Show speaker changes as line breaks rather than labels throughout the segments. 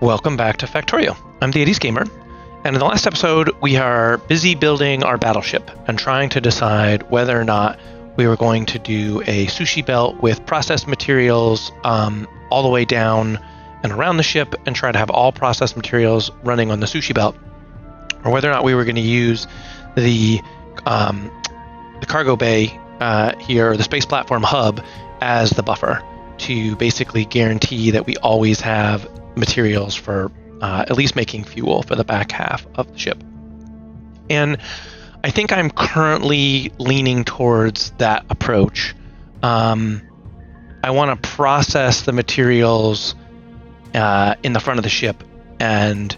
Welcome back to Factorio. I'm the 80s Gamer, and in the last episode, we are busy building our battleship and trying to decide whether or not we were going to do a sushi belt with processed materials all the way down and around the ship and try to have all processed materials running on the sushi belt, or whether or not we were going to use the cargo bay here, or the space platform hub, as the buffer to basically guarantee that we always have materials for at least making fuel for the back half of the ship. And I think I'm currently leaning towards that approach. I want to process the materials in the front of the ship, and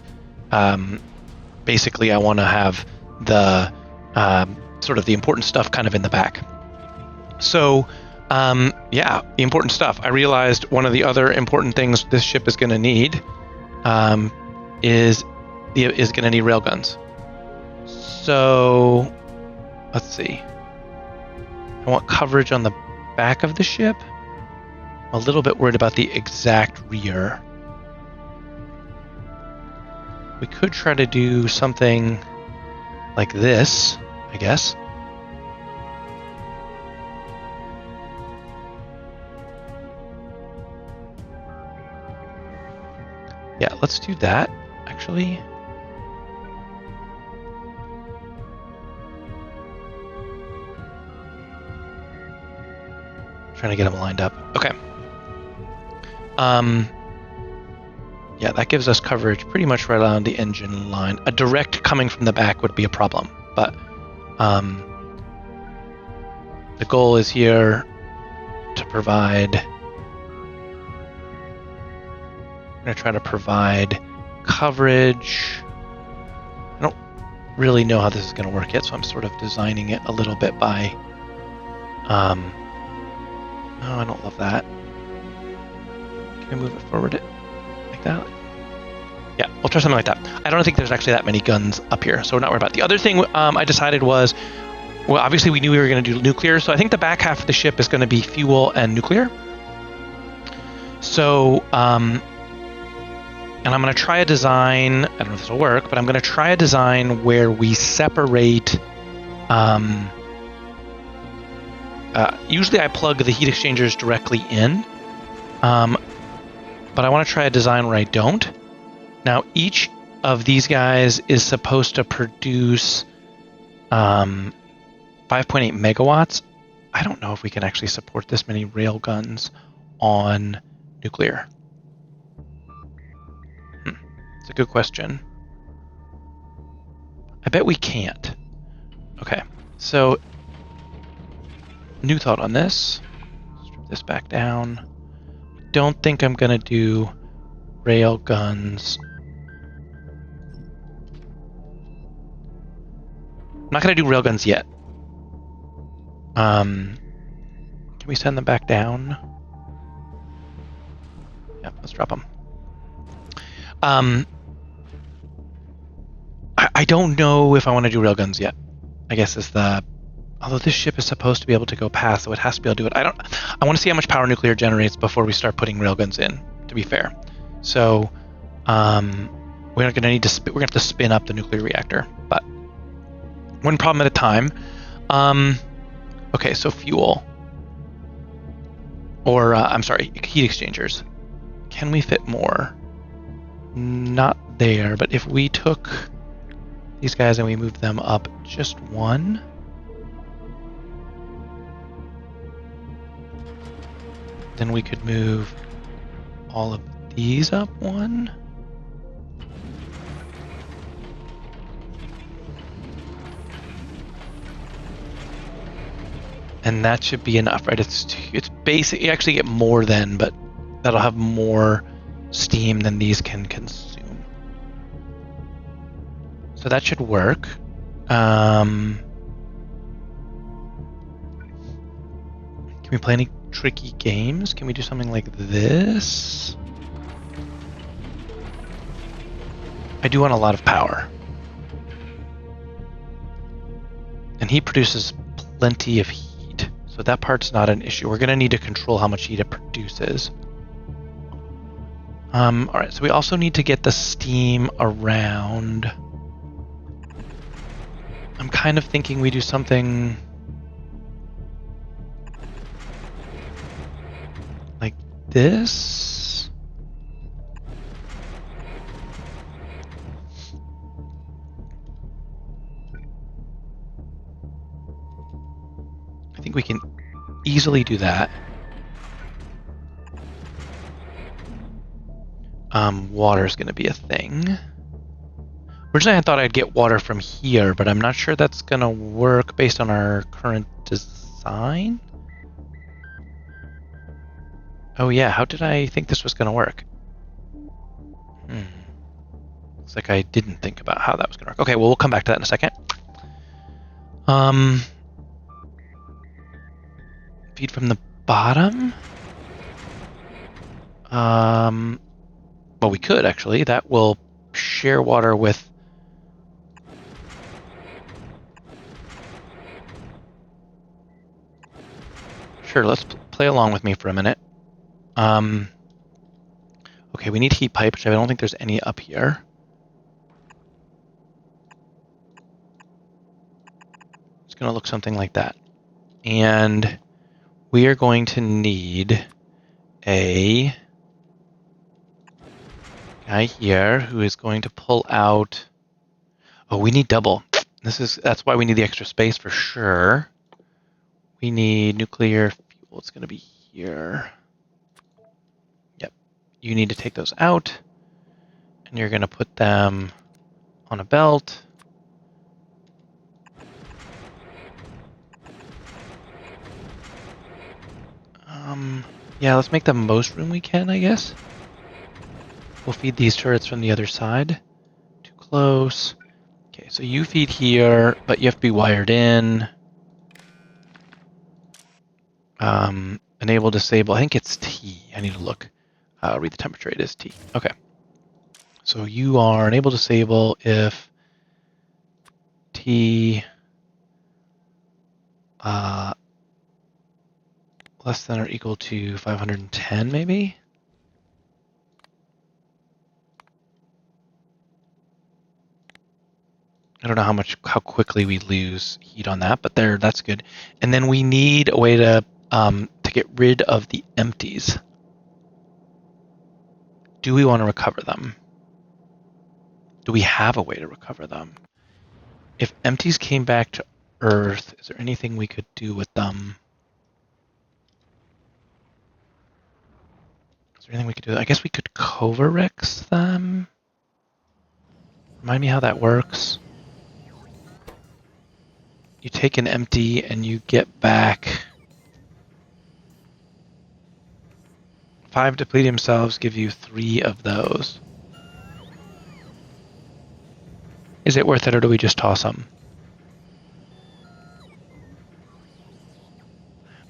basically I want to have the sort of the important stuff kind of in the back. So yeah, the important stuff. I realized one of the other important things this ship is going to need is going to need railguns. So let's see. I want coverage on the back of the ship. I'm a little bit worried about the exact rear. We could try to do something like this, I guess. Yeah, let's do that, actually. Trying to get them lined up. Okay. Yeah, that gives us coverage pretty much right around the engine line. A direct coming from the back would be a problem, but the goal is here to provide. I'm going to try to provide coverage. I don't really know how this is going to work yet, so I'm sort of designing it a little bit by... no, I don't love that. Can I move it forward like that? Yeah, we'll try something like that. I don't think there's actually that many guns up here, so we're not worried about it. The other thing I decided was, well, obviously we knew we were going to do nuclear, so I think the back half of the ship is going to be fuel and nuclear. So, and I'm going to try a design, I don't know if this will work, but I'm going to try a design where we separate, usually I plug the heat exchangers directly in, but I want to try a design where I don't. Now, each of these guys is supposed to produce 5.8 megawatts. I don't know if we can actually support this many rail guns on nuclear. It's a good question. I bet we can't. Okay, so new thought on this. Strip this back down. Don't think I'm gonna do rail guns. I'm not gonna do rail guns yet. Can we send them back down? Yeah, let's drop them. I don't know if I want to do railguns yet. I guess is the... Although this ship is supposed to be able to go past, so it has to be able to do it. I want to see how much power nuclear generates before we start putting railguns in, to be fair. So, we're going to need to... We're going to have to spin up the nuclear reactor, but one problem at a time. Okay, so fuel. Or, I'm sorry, heat exchangers. Can we fit more? Not there, but if we took these guys and we moved them up just one, then we could move all of these up one. And that should be enough, right? It's basic. You actually get more than, but that'll have more steam than these can consume. So that should work. Can we play any tricky games? Can we do something like this? I do want a lot of power. And he produces plenty of heat, so that part's not an issue. We're going to need to control how much heat it produces. All right, so we also need to get the steam around. I'm kind of thinking we do something like this. I think we can easily do that. Water's going to be a thing. Originally, I thought I'd get water from here, but I'm not sure that's going to work based on our current design. Oh yeah, how did I think this was going to work? Looks like I didn't think about how that was going to work. Okay, well, we'll come back to that in a second. Feed from the bottom. Well, we could actually. That will share water with. Sure, let's play along with me for a minute. Okay, we need heat pipe, which I don't think there's any up here. It's going to look something like that. And we are going to need a guy here who is going to pull out. Oh, we need double. That's why we need the extra space for sure. We need nuclear fuel. It's going to be here. Yep. You need to take those out, and you're going to put them on a belt. Yeah, let's make the most room we can, I guess. We'll feed these turrets from the other side. Too close. Okay, so you feed here, but you have to be wired in. Enable, disable. I think it's T. I need to look. Read the temperature. It is T. Okay. So you are enable, disable if T less than or equal to 510, maybe? I don't know how quickly we lose heat on that, but that's good. And then we need a way to get rid of the empties. Do we want to recover them? Do we have a way to recover them? If empties came back to Earth, is there anything we could do with them? Is there anything we could do? I guess we could Coverix them. Remind me how that works. You take an empty and you get back 5 depletium cells, give you 3 of those. Is it worth it, or do we just toss them?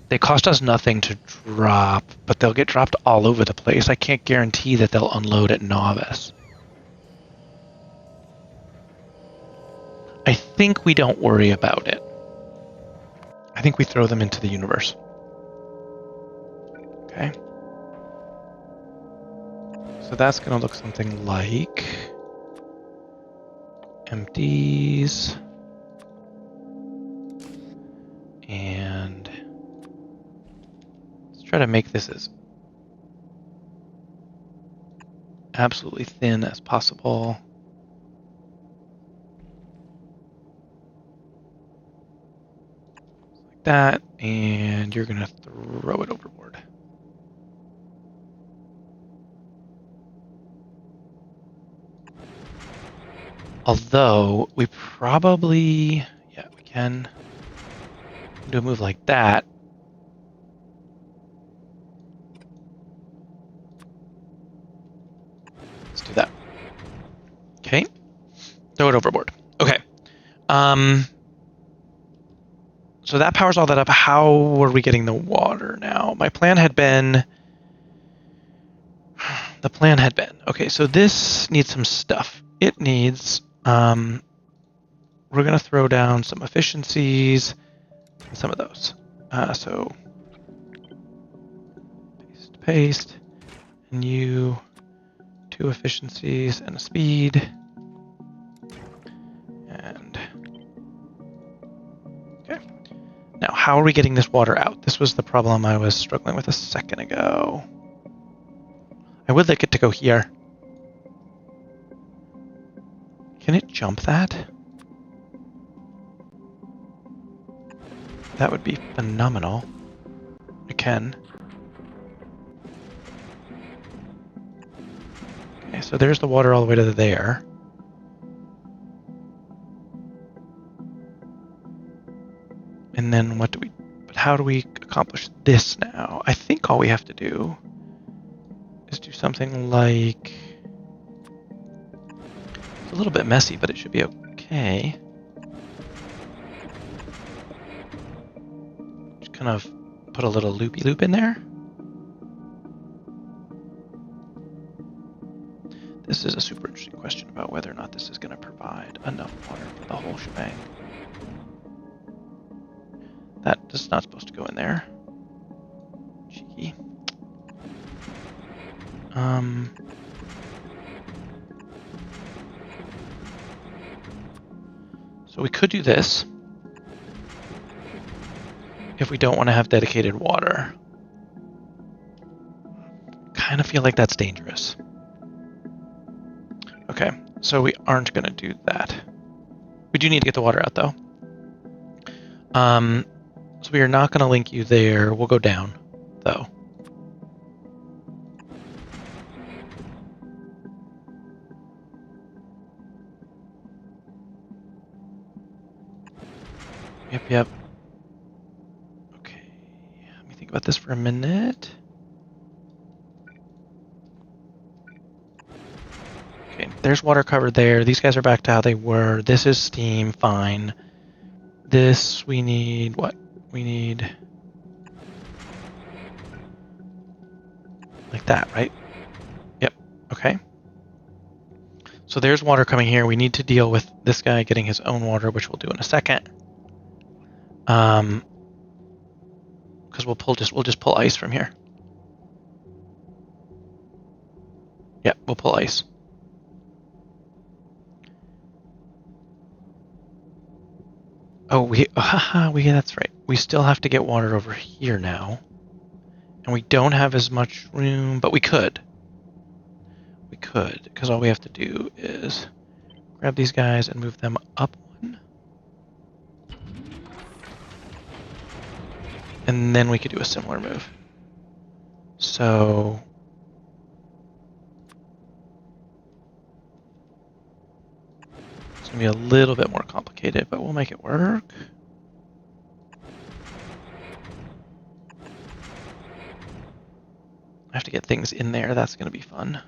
They cost us nothing to drop, but they'll get dropped all over the place. I can't guarantee that they'll unload at novice. I think we don't worry about it. I think we throw them into the universe. Okay. So that's going to look something like empties. And let's try to make this as absolutely thin as possible. Like that, and you're going to throw it overboard. Although, we probably, yeah, we can do a move like that. Let's do that. Okay. Throw it overboard. Okay. So that powers all that up. How are we getting the water now? My plan had been... The plan had been... Okay, so this needs some stuff. It needs... we're going to throw down some efficiencies and some of those. So... Paste. And you 2 efficiencies and a speed. And okay. Now, how are we getting this water out? This was the problem I was struggling with a second ago. I would like it to go here. Can it jump that? That would be phenomenal. It can. Okay, so there's the water all the way to there. And then what do we... But how do we accomplish this now? I think all we have to do is do something like... It's a little bit messy, but it should be okay. Just kind of put a little loopy-loop in there. This is a super interesting question about whether or not this is going to provide enough water for the whole shebang. That is not supposed to go in there. Cheeky. So we could do this if we don't want to have dedicated water. Kind of feel like that's dangerous. Okay, so we aren't going to do that. We do need to get the water out, though. So we are not going to link you there. We'll go down, though. Yep. Okay, let me think about this for a minute. Okay, there's water covered there. These guys are back to how they were. This is steam, fine. This, we need what? We need... like that, right? Yep, okay. So there's water coming here. We need to deal with this guy getting his own water, which we'll do in a second. Because we'll just pull ice from here. Yep, we'll pull ice. Oh, that's right. We still have to get water over here now. And we don't have as much room, but we could. We could, because all we have to do is grab these guys and move them up one. And then we could do a similar move. So... it's going to be a little bit more complicated, but we'll make it work. I have to get things in there. That's going to be fun.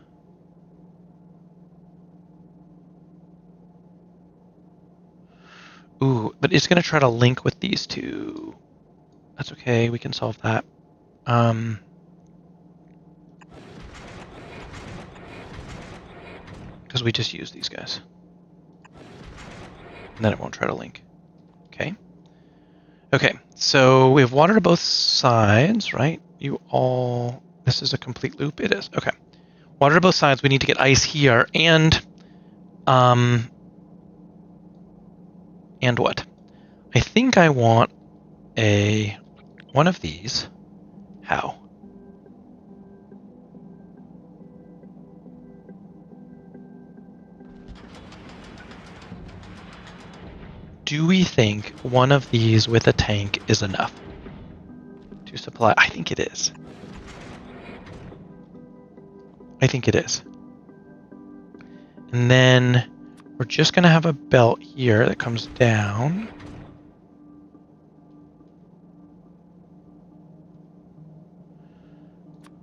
Ooh, but it's going to try to link with these two. That's okay. We can solve that. Because we just use these guys. And then it won't try to link. Okay. Okay, so we have water to both sides, right? This is a complete loop? It is. Okay. Water to both sides. We need to get ice here and what? I think I want one of these. How? Do we think one of these with a tank is enough to supply? I think it is. I think it is. And then we're just going to have a belt here that comes down.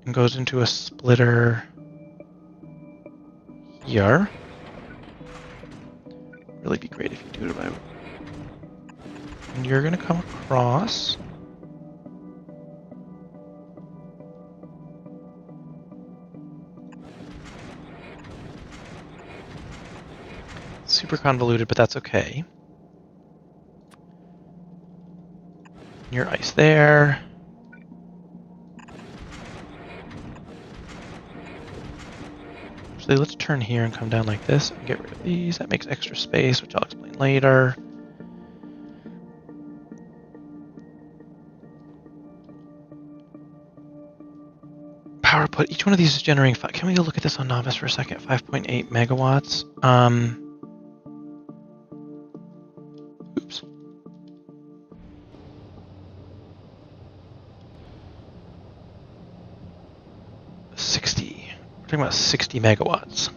And goes into a splitter here. Really be great if you do it right. And you're going to come across. Super convoluted, but that's okay. Your ice there. So Actually, let's turn here and come down like this and get rid of these. That makes extra space, which I'll explain later. Power output. Each one of these is generating 5. Can we go look at this on Novice for a second? 5.8 megawatts. Oops. We're talking about 60 megawatts.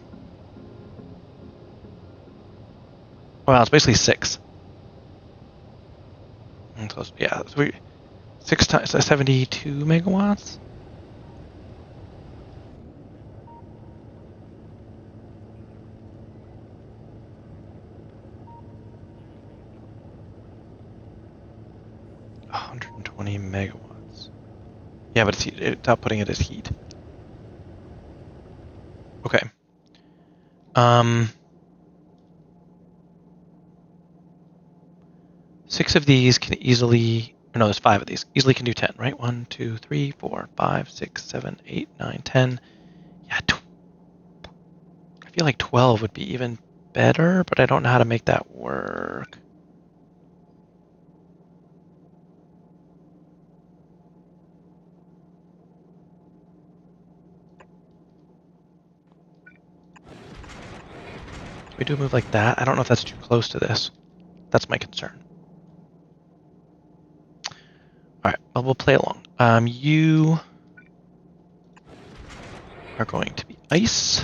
Well, it's basically 6. Close. Yeah, so 6 times 72 megawatts. Megawatts. Yeah, but it's outputting it as heat. Okay. 6 of these can easily, or no, there's 5 of these. Easily can do 10, right? 1, 2, 3, 4, 5, 6, 7, 8, 9, 10. Yeah, I feel like 12 would be even better, but I don't know how to make that work. We do a move like that. I don't know if that's too close to this. That's my concern. All right, well, we'll play along. You are going to be ice.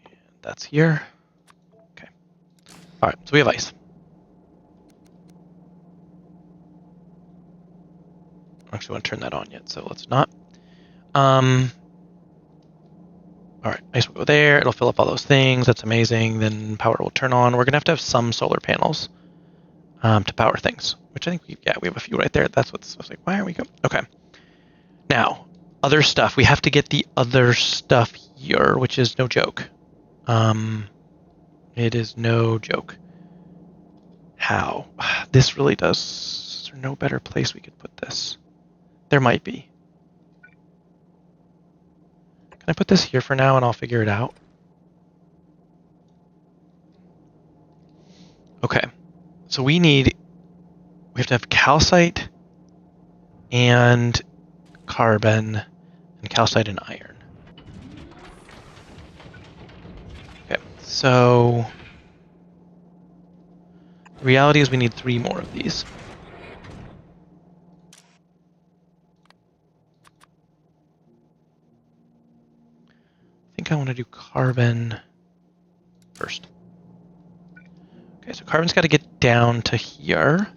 And that's here. Okay. All right, so we have ice. I don't actually want to turn that on yet, so let's not. All right, ice will go there. It'll fill up all those things. That's amazing. Then power will turn on. We're going to have some solar panels to power things, which I think we have a few right there. That's what's, I was like, why aren't we going? Okay. Now, other stuff. We have to get the other stuff here, which is no joke. It is no joke. How? This really does. Is there no better place we could put this? There might be. Can I put this here for now and I'll figure it out? Okay. So we have to have calcite and carbon and calcite and iron. Okay. So the reality is we need 3 more of these. I think I want to do carbon first. Okay, so carbon's got to get down to here.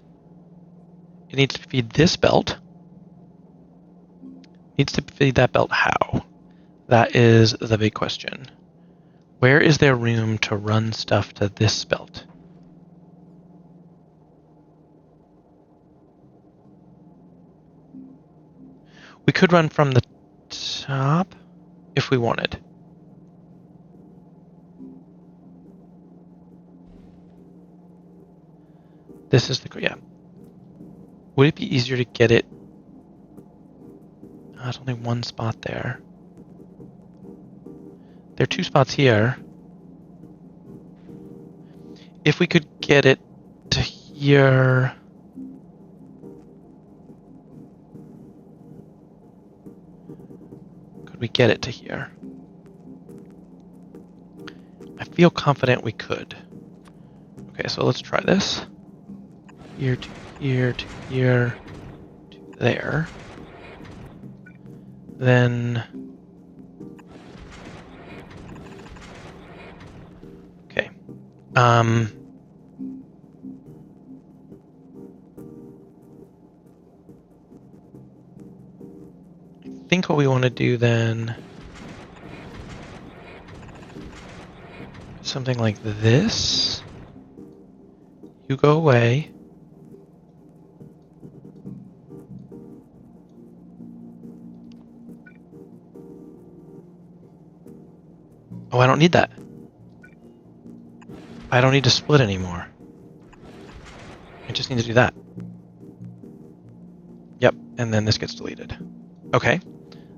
It needs to feed this belt. It needs to feed that belt how? That is the big question. Where is there room to run stuff to this belt? We could run from the top if we wanted. This is the, yeah. Would it be easier to get it? There's only one spot there. There are 2 spots here. If we could get it to here. Could we get it to here? I feel confident we could. Okay, so let's try this. Here to here to here to there. Then okay. I think what we want to do then is something like this. You go away. Oh, I don't need that. I don't need to split anymore. I just need to do that. Yep, and then this gets deleted. Okay,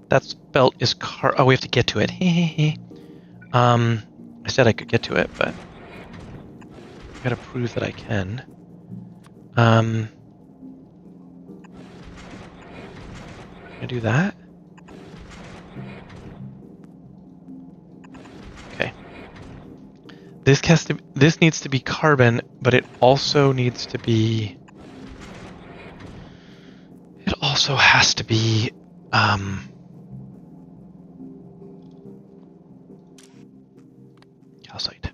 That belt is oh, we have to get to it. I said I could get to it, but I gotta prove that I can. Can I do that? Okay. This needs to be carbon, but it also needs to be. It also has to be. Calcite.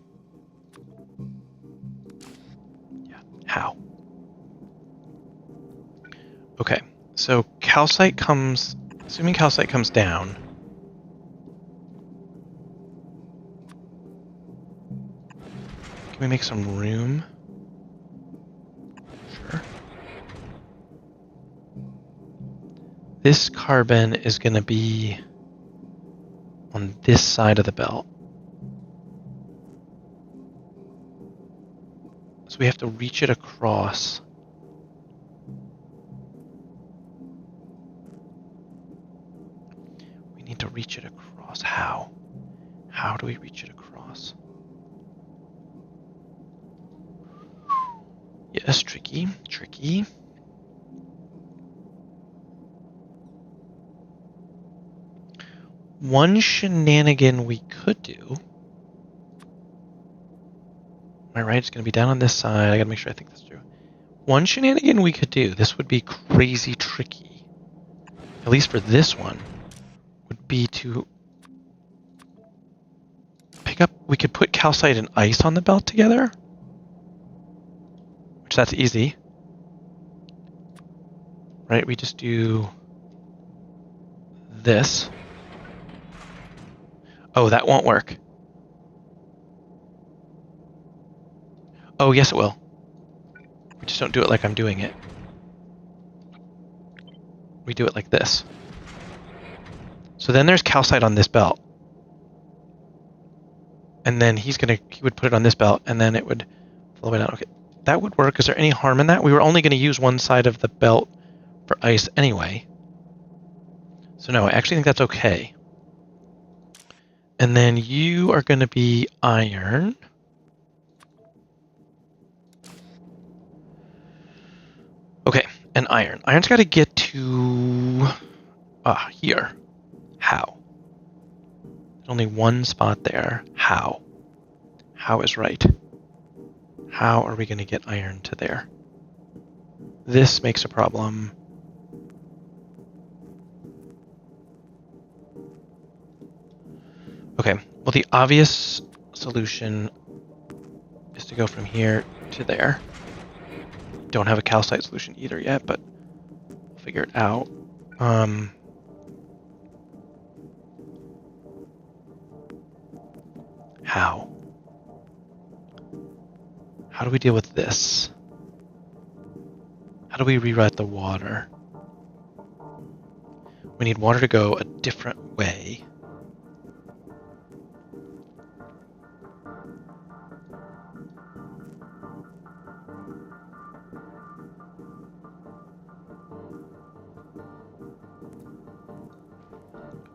Yeah. How? Okay. So calcite comes. Assuming calcite comes down. Can we make some room? Sure. This carbon is going to be on this side of the belt. So we have to reach it across. We need to reach it across. How? How do we reach it across? Yes, tricky, tricky. One shenanigan we could do. Am I right? It's going to be down on this side. I got to make sure I think that's true. One shenanigan we could do, this would be crazy tricky, at least for this one, would be to pick up, we could put calcite and ice on the belt together, which that's easy. Right, we just do this. Oh, that won't work. Oh, yes it will. We just don't do it like I'm doing it. We do it like this. So then there's calcite on this belt. And then he would put it on this belt, and then it would fall the way down. Okay, that would work. Is there any harm in that? We were only going to use one side of the belt for ice anyway. So no, I actually think that's okay. And then you are going to be iron. Okay, and iron. Iron's got to get to here. How? There's only one spot there. How? How is right? How are we going to get iron to there? This makes a problem. Okay, well the obvious solution is to go from here to there. Don't have a calcite solution either yet, but we'll figure it out. How? How do we deal with this? How do we rewrite the water? We need water to go a different way.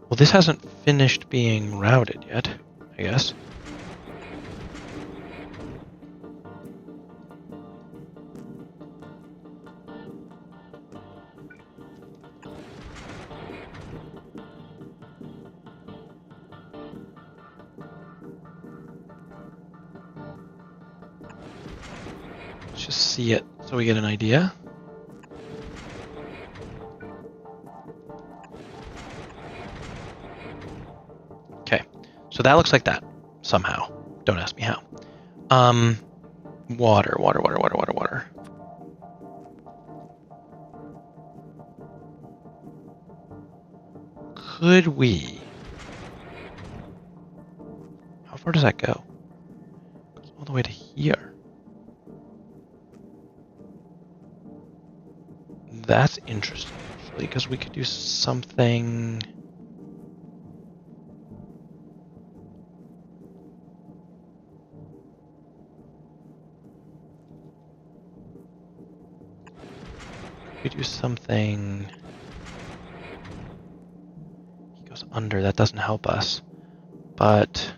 Well, this hasn't finished being routed yet, I guess. Let's just see it so we get an idea. Okay, so that looks like that, somehow. Don't ask me how. Water. Could we? How far does that go? It goes all the way to here. That's interesting, actually, because we could do something. We do something under. That doesn't help us. But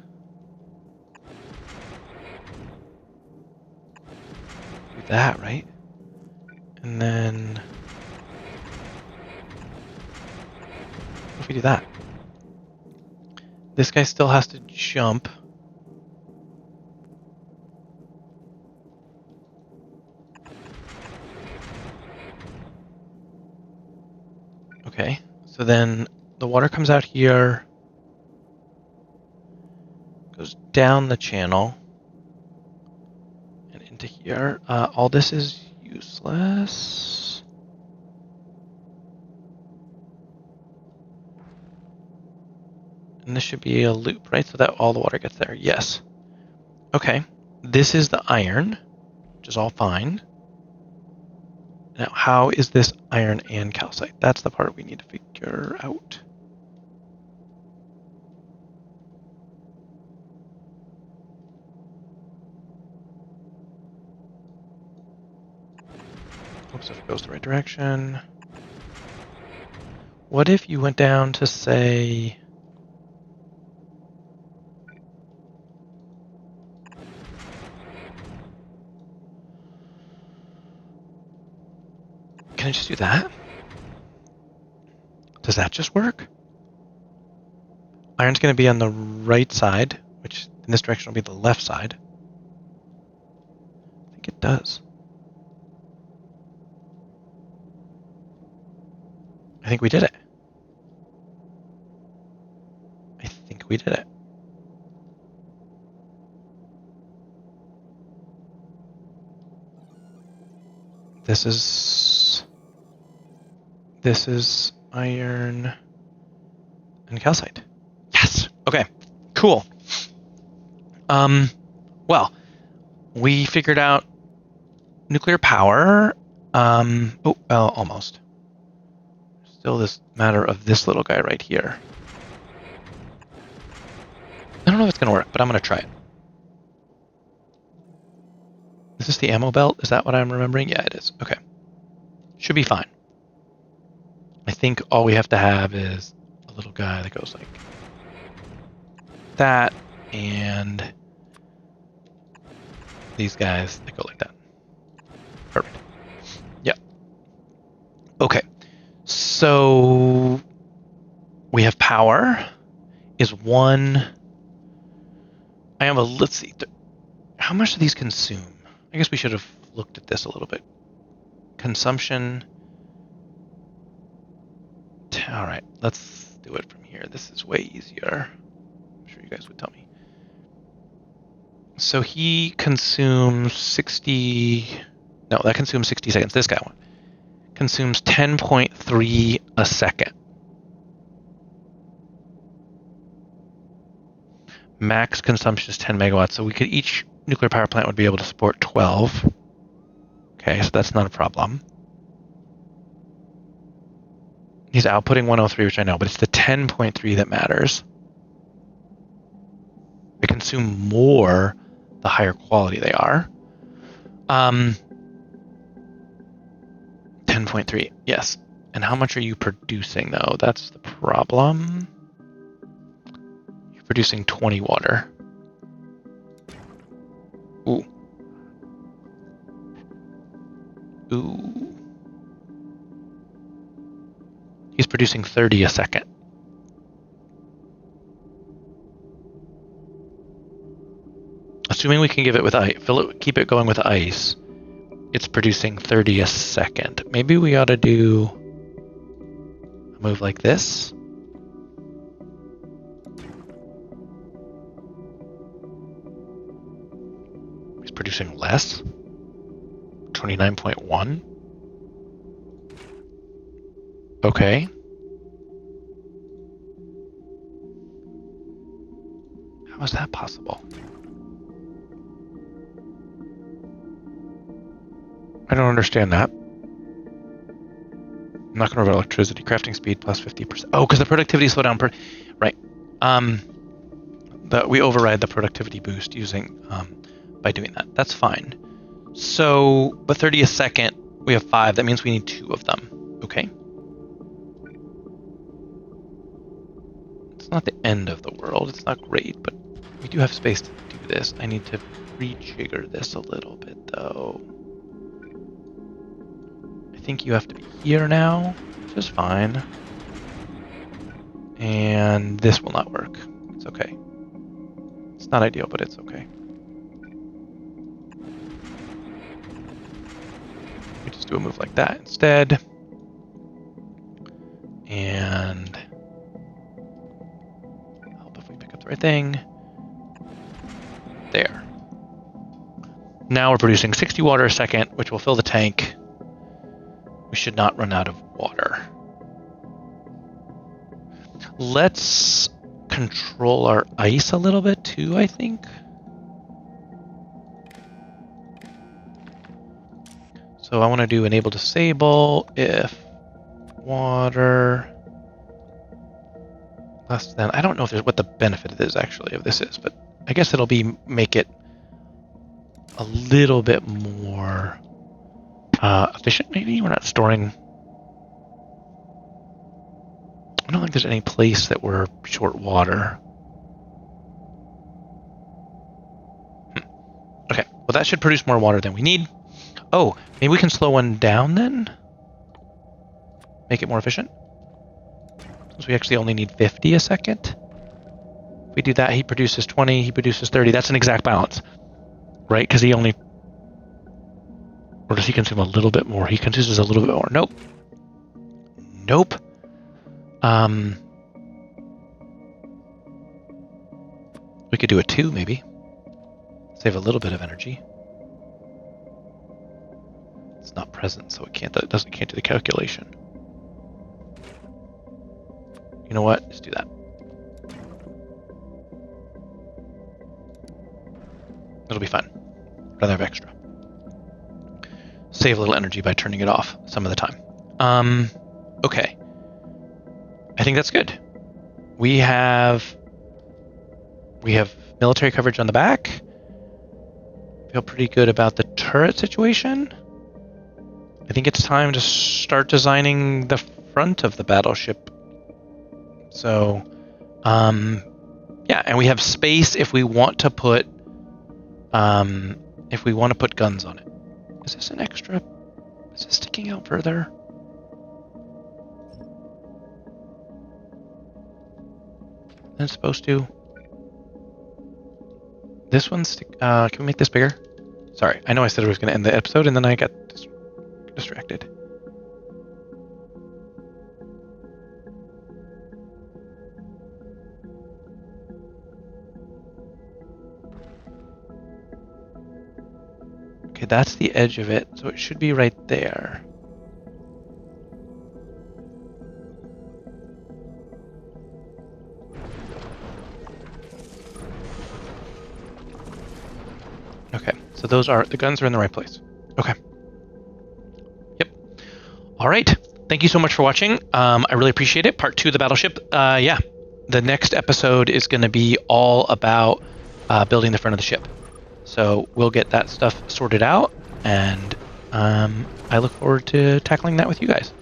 do that, right? And then what if we do that? This guy still has to jump. Okay, so then the water comes out here, goes down the channel, and into here. All this is useless. And this should be a loop, right? So that all the water gets there. Yes. Okay, this is the iron, which is all fine. Now, how is this iron and calcite? That's the part we need to figure out. Oops, if it goes the right direction. What if you went down to, say, can I just do that? Does that just work? Iron's going to be on the right side, which in this direction will be the left side. I think it does. I think we did it. I think we did it. This is iron and calcite. Yes. Okay. Cool. Well, we figured out nuclear power. Almost. Still this matter of this little guy right here. I don't know if it's going to work, but I'm going to try it. Is this the ammo belt? Is that what I'm remembering? Yeah, it is. Okay. Should be fine. I think all we have to have is a little guy that goes like that, and these guys that go like that. Perfect. Yep. Okay. So we have power is one. Let's see. How much do these consume? I guess we should have looked at this a little bit. Consumption. All right, let's do it from here. This is way easier. I'm sure you guys would tell me. So he consumes 60. No, that consumes 60 seconds. This guy one consumes 10.3 a second. Max consumption is 10 megawatts. So each nuclear power plant would be able to support 12. Okay, so that's not a problem. He's outputting 103, which I know, but it's the 10.3 that matters. They consume more the higher quality they are. 10.3, yes. And how much are you producing, though? That's the problem. You're producing 20 water. Ooh. Ooh. He's producing 30 a second. Assuming we can give it with ice, keep it going with ice, it's producing 30 a second. Maybe we ought to do a move like this. He's producing less. 29.1. Okay. How is that possible? I don't understand that. I'm not going to electricity. Crafting speed plus 50%. Oh, because the productivity slowdown. Right. We override the productivity boost using by doing that. That's fine. So, but 30 a second, we have 5. That means we need 2 of them. Okay. It's not the end of the world. It's not great, but we do have space to do this. I need to rejigger this a little bit, though. I think you have to be here now, which is fine. And this will not work. It's okay. It's not ideal, but it's okay. We just do a move like that instead. And help if we pick up the right thing. There. Now we're producing 60 water a second, which will fill the tank. We should not run out of water. Let's control our ice a little bit too, I think. So I want to do enable disable if water less than, I don't know if there's what the benefit of this actually of this is, but I guess it'll be make it a little bit more efficient. Maybe we're not storing. I don't think there's any place that we're short water. Okay, well that should produce more water than we need. Oh, maybe we can slow one down then? Make it more efficient? So we actually only need 50 a second. If we do that, he produces 20, he produces 30. That's an exact balance, right? Because he only... Or does he consume a little bit more? He consumes a little bit more. Nope. Nope. We could do a 2, maybe. Save a little bit of energy. It's not present, so it can't do the calculation. You know what? Let's do that. It'll be fun. Rather have extra. Save a little energy by turning it off some of the time. Okay. I think that's good. We have military coverage on the back. Feel pretty good about the turret situation. I think it's time to start designing the front of the battleship. So, yeah, and we have space if we want to put guns on it. Is this an extra? Is this sticking out further? Than it's supposed to. This one's. Can we make this bigger? Sorry, I know I said it was going to end the episode, and then I got distracted. Okay, that's the edge of it, so it should be right there. Okay, so the guns are in the right place. Okay. Yep. All right. Thank you so much for watching. I really appreciate it. Part 2 of the battleship. Yeah, the next episode is going to be all about building the front of the ship. So we'll get that stuff sorted out, and I look forward to tackling that with you guys.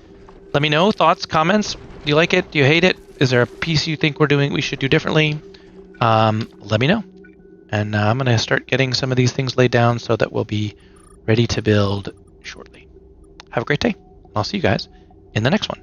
Let me know, thoughts, comments. Do you like it? Do you hate it? Is there a piece you think we should do differently? Let me know. And I'm going to start getting some of these things laid down so that we'll be ready to build shortly. Have a great day. I'll see you guys in the next one.